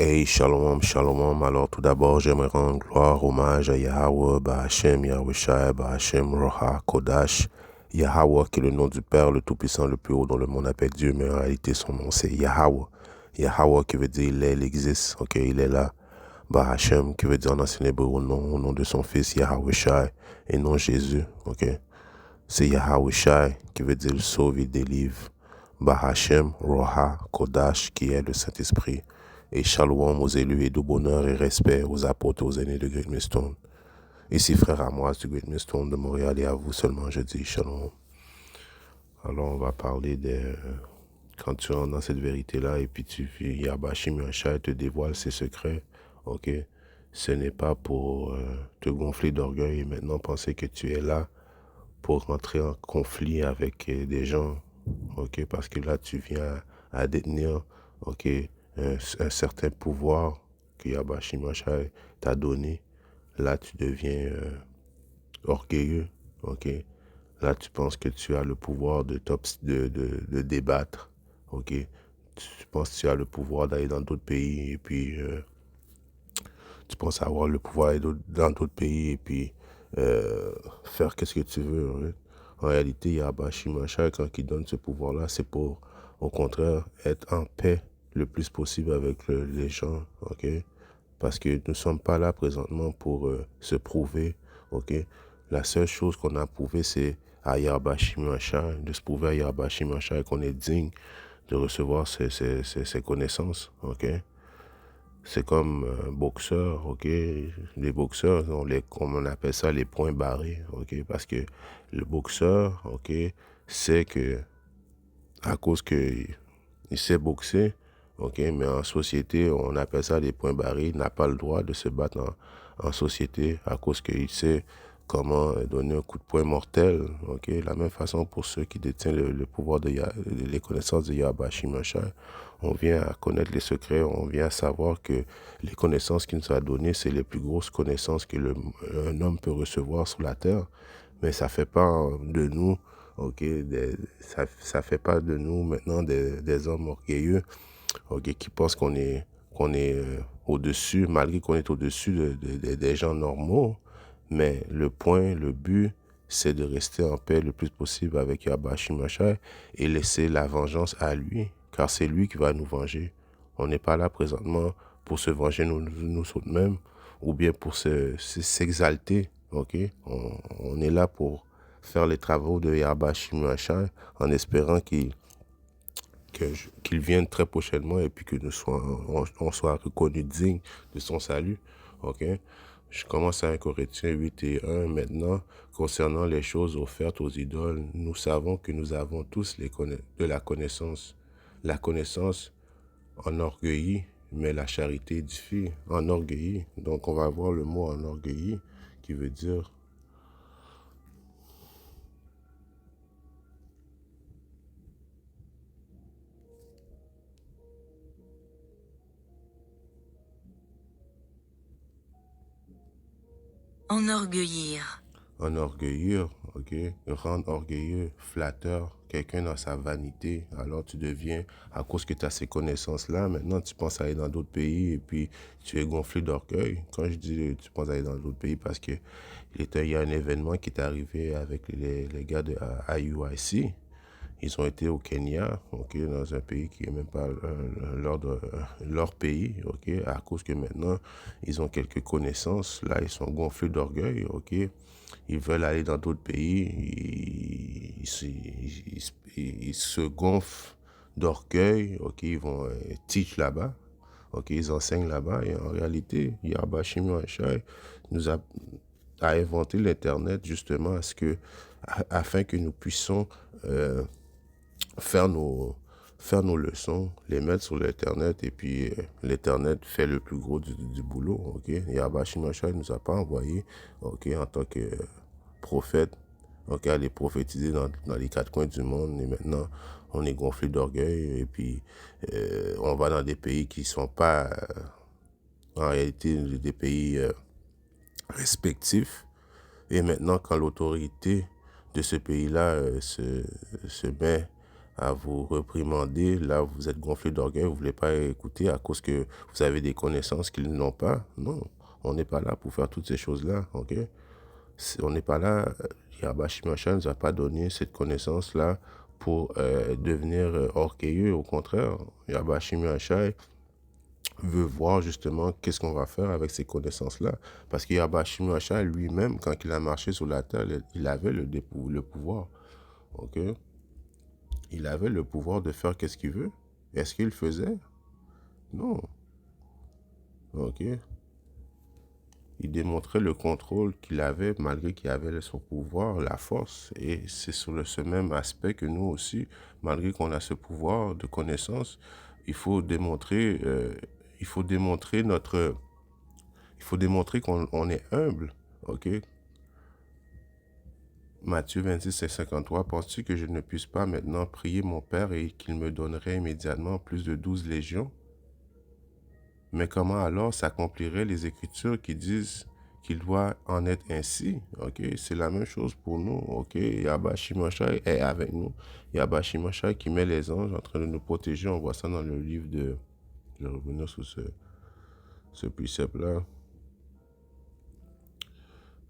Hey, shalom, shalom. Alors, tout d'abord, j'aimerais rendre gloire, hommage à Yahweh, Bahashem, Yahweh Shai, Bahashem, Roha, Kodash. Yahweh, qui est le nom du Père, le Tout-Puissant, le plus haut, dont le monde appelle Dieu, mais en réalité, son nom, c'est Yahweh. Yahweh, qui veut dire il est, il existe, ok, il est là. Bahashem, qui veut dire en ancien hébreu au nom de son fils, Yahweh Shai, et non Jésus, ok. C'est Yahweh Shai, qui veut dire il sauve, il délivre. Bahashem, Roha, Kodash, qui est le Saint-Esprit. Et shalom aux élus et de bonheur et respect aux apôtres, aux aînés de Great Millstone. Ici frère Amoise du Great Millstone de Montréal et à vous seulement je dis shalom. Alors on va parler de quand tu rentres dans cette vérité-là et puis tu vis Yabashim Yashai te dévoile ses secrets, ok? Ce n'est pas pour te gonfler d'orgueil et maintenant penser que tu es là pour rentrer en conflit avec des gens, ok? Parce que là tu viens à détenir, ok? Un certain pouvoir que Yabashim Yashai t'a donné. Là tu deviens orgueilleux, ok? Là, tu penses que tu as le pouvoir de débattre, ok? Tu penses que tu as le pouvoir d'aller dans d'autres pays et puis tu penses avoir le pouvoir d'aller dans d'autres pays et puis faire qu'est-ce que tu veux. Hein? En réalité, Yabashi Machar, quand il donne ce pouvoir-là, c'est pour, au contraire, être en paix le plus possible avec les gens, ok? Parce que nous ne sommes pas là présentement pour se prouver, ok? La seule chose qu'on a prouvé, c'est à Yabashi Machar, de se prouver à Yabashi Machar qu'on est digne de recevoir ces connaissances, ok? C'est comme un boxeur, ok? Les boxeurs, comme on appelle ça, les points barrés, ok? Parce que le boxeur, ok, sait que, à cause que il sait boxer, ok? Mais en société, on appelle ça les points barrés. Il n'a pas le droit de se battre en société à cause qu'il sait comment donner un coup de poing mortel, ok? La même façon pour ceux qui détiennent le pouvoir les connaissances de Yabashi Machar. On vient à connaître les secrets, on vient à savoir que les connaissances qu'il nous a données, c'est les plus grosses connaissances que un homme peut recevoir sur la terre. Mais ça fait pas de nous, ok, ça fait pas de nous maintenant des hommes orgueilleux, ok, qui pensent qu'on est au-dessus, malgré qu'on est au-dessus des gens normaux. Mais le point, le but, c'est de rester en paix le plus possible avec Yabashi Machar et laisser la vengeance à lui, car c'est lui qui va nous venger. On n'est pas là présentement pour se venger nous mêmes ou bien pour s'exalter, ok? On est là pour faire les travaux de Yabashi Machar en espérant qu'il vienne très prochainement et puis que on soit reconnu digne de son salut, ok? Je commence à 1 Corinthiens 8 et 1 maintenant. Concernant les choses offertes aux idoles, nous savons que nous avons tous de la connaissance. La connaissance enorgueillit, mais la charité édifie. Enorgueillit. Donc on va voir le mot enorgueillit qui veut dire Enorgueillir. enorgueillir, ok, rendre orgueilleux, flatteur, quelqu'un dans sa vanité. Alors tu deviens, à cause que tu as ces connaissances-là, maintenant tu penses aller dans d'autres pays et puis tu es gonflé d'orgueil. Quand je dis tu penses aller dans d'autres pays, parce que il y a un événement qui est arrivé avec les gars de IUIC. Ils ont été au Kenya, ok, dans un pays qui n'est même pas leur pays, ok, à cause que maintenant, ils ont quelques connaissances. Là, ils sont gonflés d'orgueil, ok. Ils veulent aller dans d'autres pays, ils se gonflent d'orgueil, ok. Ils vont teach là-bas, ok. Ils enseignent là-bas. Et en réalité, Yabashim Yashai a inventé l'Internet justement afin que nous puissions faire nos leçons, les mettre sur l'Internet et puis l'Internet fait le plus gros du boulot, ok. Yabashi Machar ne nous a pas envoyé, ok, en tant que prophète, ok, à les prophétiser dans les quatre coins du monde et maintenant on est gonflé d'orgueil et puis on va dans des pays qui sont pas en réalité des pays respectifs et maintenant quand l'autorité de ce pays-là se met à vous réprimander. Là, vous êtes gonflé d'orgueil, vous voulez pas écouter à cause que vous avez des connaissances qu'ils n'ont pas. Non, on n'est pas là pour faire toutes ces choses-là, ok? On n'est pas là, Yahba Shimashai ne nous a pas donné cette connaissance-là pour devenir orgueilleux. Au contraire, Yahba Shimashai veut voir justement qu'est-ce qu'on va faire avec ces connaissances-là. Parce que Yahba Shimashai lui-même, quand il a marché sur la terre, il avait le pouvoir. Ok? Il avait le pouvoir de faire qu'est-ce qu'il veut. Est-ce qu'il le faisait? Non. Ok? Il démontrait le contrôle qu'il avait malgré qu'il avait son pouvoir, la force. Et c'est sur ce même aspect que nous aussi, malgré qu'on a ce pouvoir de connaissance, il faut démontrer, il faut démontrer notre, il faut démontrer qu'on est humble. Ok? Matthieu 26 et 53, penses-tu que je ne puisse pas maintenant prier mon Père et qu'il me donnerait immédiatement plus de 12 légions? Mais comment alors s'accompliraient les Écritures qui disent qu'il doit en être ainsi? Ok, c'est la même chose pour nous. Ok, Yahba Shimashai est avec nous. Yahba Shimashai qui met les anges en train de nous protéger. On voit ça dans le livre de... Je vais revenir sur ce précepte-là.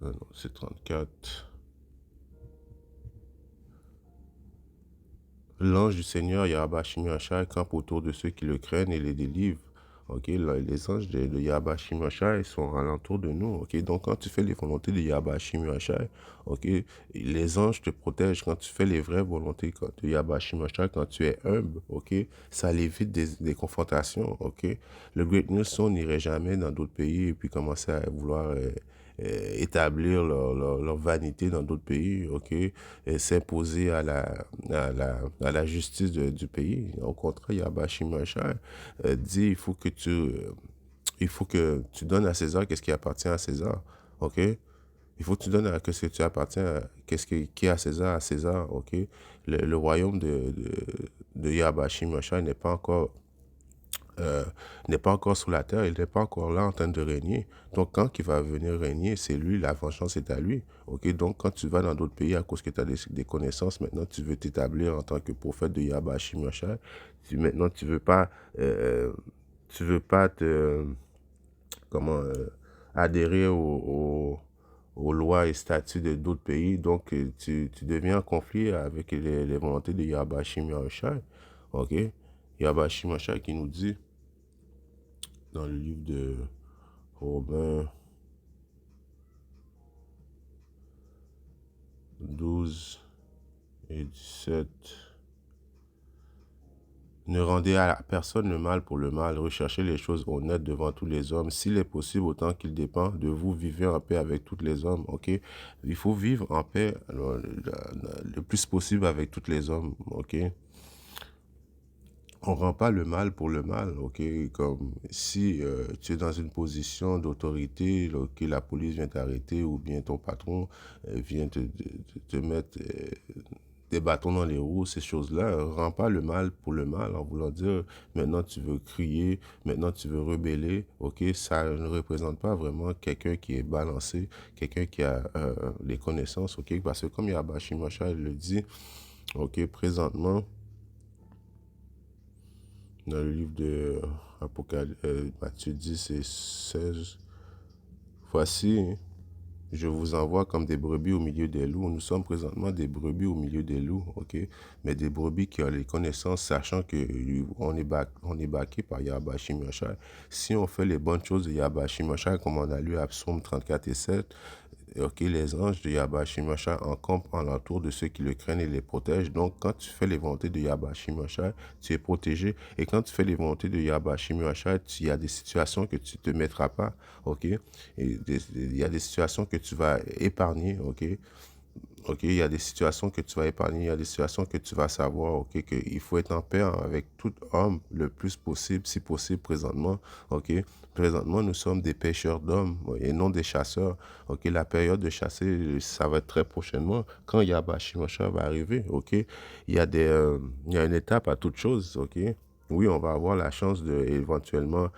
Non, c'est 34. L'ange du Seigneur, Yahba Shimashai, campe autour de ceux qui le craignent et les délivre. Ok, les anges de Yahba Shimashai sont alentour de nous. Ok, donc quand tu fais les volontés de Yahba Shimashai, ok, les anges te protègent quand tu fais les vraies volontés de Yahba Shimashai, quand tu es humble. Ok, ça évite des confrontations. Ok, le Great Nation n'irait jamais dans d'autres pays et puis commencer à vouloir établir leur vanité dans d'autres pays, ok, et s'imposer à la justice du pays. Au contraire, Yahba Shimashai dit il faut que tu donnes à César qu'est-ce qui appartient à César, ok? Il faut que tu donnes à qu'est-ce que tu appartiens à, qui est à César, ok? Le royaume de Yahba Shimashai n'est pas encore sous la terre, il n'est pas encore là en train de régner. Donc, quand il va venir régner, c'est lui, la vengeance est à lui. Ok, donc quand tu vas dans d'autres pays à cause que tu as des connaissances, maintenant tu veux t'établir en tant que prophète de Yahba Shimashai, maintenant tu veux pas te, comment, adhérer aux lois et statuts de d'autres pays, donc tu deviens en conflit avec les volontés de Yahba Shimashai. Ok, Yahba Shimashai qui nous dit, dans le livre de Romains 12 et 17. Ne rendez à personne le mal pour le mal, recherchez les choses honnêtes devant tous les hommes. S'il est possible, autant qu'il dépend de vous, vivez en paix avec tous les hommes, ok? Il faut vivre en paix le plus possible avec tous les hommes, ok? On rend pas le mal pour le mal, ok? Comme si tu es dans une position d'autorité, ok, la police vient t'arrêter ou bien ton patron vient te mettre des bâtons dans les roues, ces choses-là, rend pas le mal pour le mal en voulant dire maintenant tu veux crier, maintenant tu veux rebeller, ok? Ça ne représente pas vraiment quelqu'un qui est balancé, quelqu'un qui a les connaissances, ok? Parce que comme Yahba Shimashai le dit, ok, présentement, dans le livre de Matthieu 10 et 16. Voici, je vous envoie comme des brebis au milieu des loups. Nous sommes présentement des brebis au milieu des loups, ok? Mais des brebis qui ont les connaissances, sachant que on est baqué par Yahba Shimashai. Si on fait les bonnes choses de Yahba Shimashai, comme on a lu à Psaume 34 et 7, ok, les anges de Yahba Shimashai encampent en l'entour de ceux qui le craignent et les protègent. Donc, quand tu fais les volontés de Yahba Shimashai, tu es protégé. Et quand tu fais les volontés de Yahba Shimashai, il y a des situations que tu ne te mettras pas, ok? Et il y a des situations que tu vas épargner, ok? Ok, il y a des situations que tu vas épargner, il y a des situations que tu vas savoir, ok, qu'il faut être en paix avec tout homme le plus possible, si possible présentement, ok. Présentement, nous sommes des pêcheurs d'hommes et non des chasseurs, ok. La période de chasser, ça va être très prochainement, quand Yahba Shimashai va arriver, ok. Il y a une étape à toute chose, ok. Oui, on va avoir la chance de éventuellement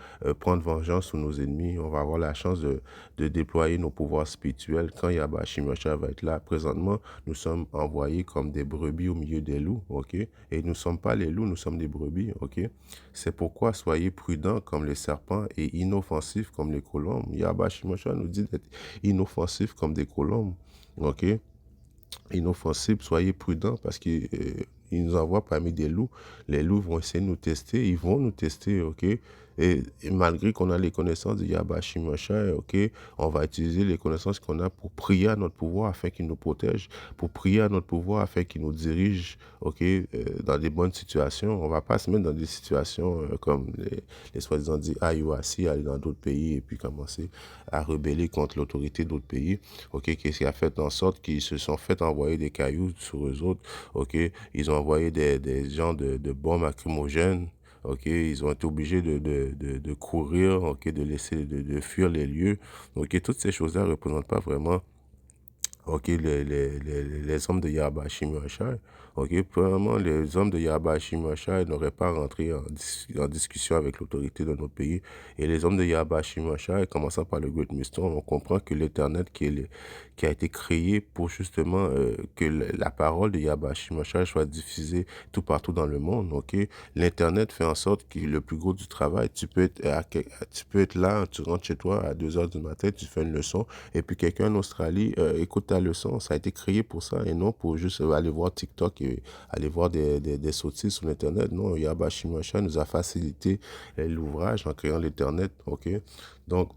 prendre vengeance sur nos ennemis. On va avoir la chance de déployer nos pouvoirs spirituels quand Yahba Shimosha va être là. Présentement, nous sommes envoyés comme des brebis au milieu des loups, ok? Et nous ne sommes pas les loups, nous sommes des brebis, ok? C'est pourquoi soyez prudents comme les serpents et inoffensifs comme les colombes. Yahba Shimosha nous dit d'être inoffensifs comme des colombes, ok? Inoffensifs, soyez prudents parce qu'il nous envoie parmi des loups. Les loups vont essayer de nous tester, ils vont nous tester, ok? Et malgré qu'on a les connaissances de Yahba Shimosha, ok, on va utiliser les connaissances qu'on a pour prier à notre pouvoir afin qu'il nous protège, pour prier à notre pouvoir afin qu'il nous dirige, ok, dans des bonnes situations. On va pas se mettre dans des situations comme les soi-disant dit IUAC, aller dans d'autres pays et puis commencer à rebeller contre l'autorité d'autres pays, ok, qu'est-ce qui a fait en sorte qu'ils se sont fait envoyer des cailloux sur eux autres, ok, ils ont envoyé des gens de bombes lacrymogènes, ok, ils ont été obligés de courir, ok, de laisser, de fuir les lieux, ok, toutes ces choses-là ne représentent pas vraiment, ok, les hommes de Yahba Shimashai. Ok, premièrement, les hommes de Yahba Shimashai n'auraient pas rentré en discussion avec l'autorité de notre pays. Et les hommes de Yahba Shimashai, commençant par le Great Millstone, on comprend que l'Internet qui a été créé pour justement que la parole de Yahba Shimashai soit diffusée tout partout dans le monde. Ok, l'Internet fait en sorte que le plus gros du travail, tu peux être là, tu rentres chez toi à 2 heures du matin, tu fais une leçon, et puis quelqu'un en Australie écoute ta leçon. Ça a été créé pour ça et non pour juste aller voir TikTok et aller voir des sottises sur l'Internet. Non, Yahba Shimosha nous a facilité l'ouvrage en créant l'Internet, ok? Donc,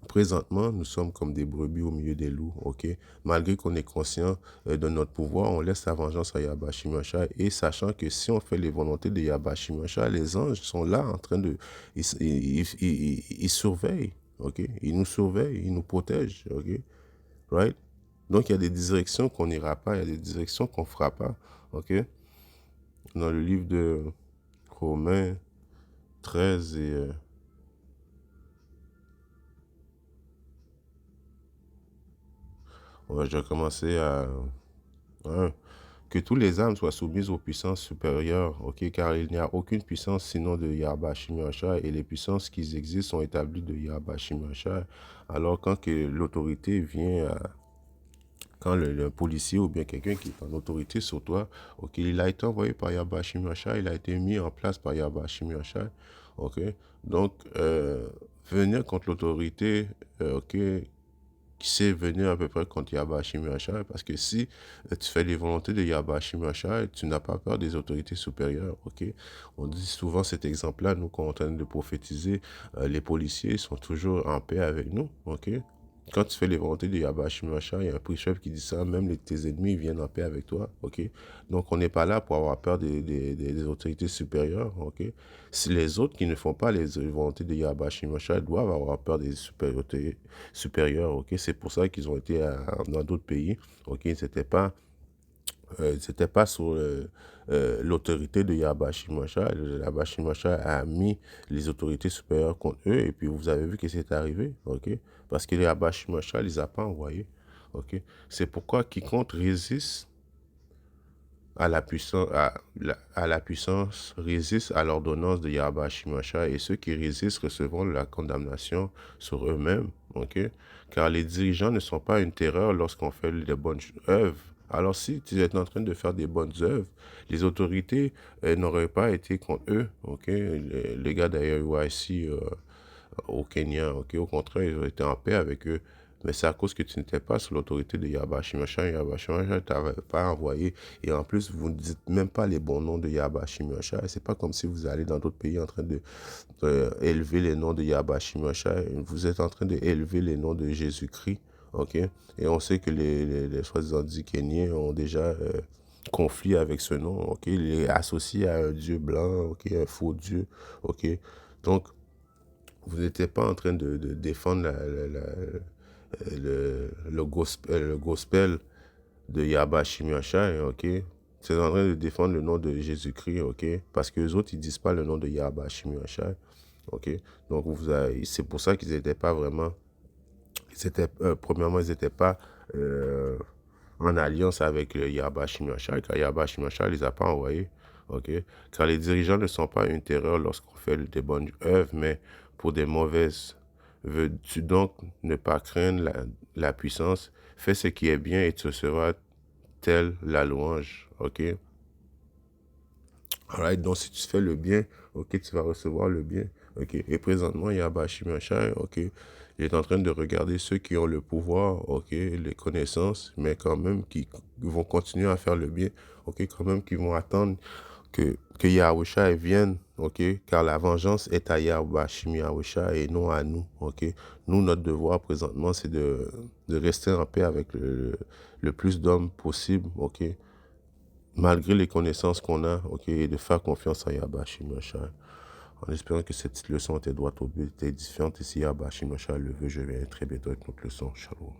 présentement, nous sommes comme des brebis au milieu des loups, ok? Malgré qu'on est conscient de notre pouvoir, on laisse la vengeance à Yahba Shimosha et sachant que si on fait les volontés de Yahba Shimosha, les anges sont là en train de... Ils surveillent, ok? Ils nous surveillent, ils nous protègent, ok? Right? Donc, il y a des directions qu'on n'ira pas, il y a des directions qu'on ne fera pas, ok? Dans le livre de Romains 13 et... je vais commencer à... hein, que tous les âmes soient soumises aux puissances supérieures, ok? Car il n'y a aucune puissance sinon de Yahba Shimosha et les puissances qui existent sont établies de Yahba Shimosha. Alors, quand que l'autorité vient à quand le policier ou bien quelqu'un qui est en autorité sur toi, ok, il a été envoyé par Yahba Shimosha, il a été mis en place par Yahba Shimosha, ok. Donc, venir contre l'autorité, ok, qui sait venir à peu près contre Yahba Shimosha, parce que si tu fais les volontés de Yahba Shimosha, tu n'as pas peur des autorités supérieures, ok. On dit souvent cet exemple-là, nous, quand on est en train de prophétiser, les policiers sont toujours en paix avec nous, ok. Quand tu fais les volontés de Yahba Shimosha, il y a un prêtre qui dit ça, même tes ennemis viennent en paix avec toi, ok? Donc, on n'est pas là pour avoir peur des autorités supérieures, ok? Si les autres qui ne font pas les volontés de Yahba Shimosha doivent avoir peur des autorités supérieures, ok? C'est pour ça qu'ils ont été dans d'autres pays, ok? C'était pas sous l'autorité de Yahba Shimosha. Yahba Shimosha a mis les autorités supérieures contre eux et puis vous avez vu que c'est arrivé, ok? Parce que Yahba Shimosha les a pas envoyés, ok? C'est pourquoi quiconque résiste à la puissance résiste à l'ordonnance de Yahba Shimosha et ceux qui résistent recevront la condamnation sur eux-mêmes, ok? Car les dirigeants ne sont pas une terreur lorsqu'on fait des bonnes œuvres. Alors si tu es en train de faire des bonnes œuvres, les autorités n'auraient pas été contre eux, ok? Les gars d'ailleurs ici au Kenya, ok? Au contraire, ils ont été en paix avec eux. Mais c'est à cause que tu n'étais pas sous l'autorité de Yahba Shimosha. Yahba Shimosha ne t'avait pas envoyé. Et en plus, vous ne dites même pas les bons noms de Yahba Shimosha. C'est pas comme si vous allez dans d'autres pays en train de élever les noms de Yahba Shimosha. Vous êtes en train d'élever les noms de Jésus-Christ. Ok? Et on sait que les soi-disant Kenyans ont déjà conflit avec ce nom. Ok? Il est associé à un dieu blanc. Ok? Un faux dieu. Ok? Donc, vous n'étiez pas en train de défendre le gospel de Yahba Shimosha, ok? C'est en train de défendre le nom de Jésus-Christ, ok? Parce que les autres, ils disent pas le nom de Yahba Shimosha, ok? Donc, c'est pour ça qu'ils n'étaient pas vraiment... premièrement, ils n'étaient pas en alliance avec Yahba Shimosha, car Yahba Shimosha ne les a pas envoyés, ok? Car les dirigeants ne sont pas une terreur lorsqu'on fait des bonnes œuvres, mais pour des mauvaises. Veux-tu donc ne pas craindre la puissance? Fais ce qui est bien et tu seras telle la louange, ok? Alright, donc si tu fais le bien, ok, tu vas recevoir le bien, ok. Et présentement, Yahba Shimashai, ok, il est en train de regarder ceux qui ont le pouvoir, ok, les connaissances, mais quand même qui vont continuer à faire le bien, ok, quand même qui vont attendre que Yahushua vienne, ok, car la vengeance est à Yahba Shimashai et non à nous, ok. Nous, notre devoir présentement, c'est de rester en paix avec le plus d'hommes possible, ok, malgré les connaissances qu'on a, ok, et de faire confiance à Yahba Shimashai. En espérant que cette petite leçon était droite au but, était édifiante. Et si Yahba Shimashai le veut, je viens très bientôt avec notre leçon. Shalom.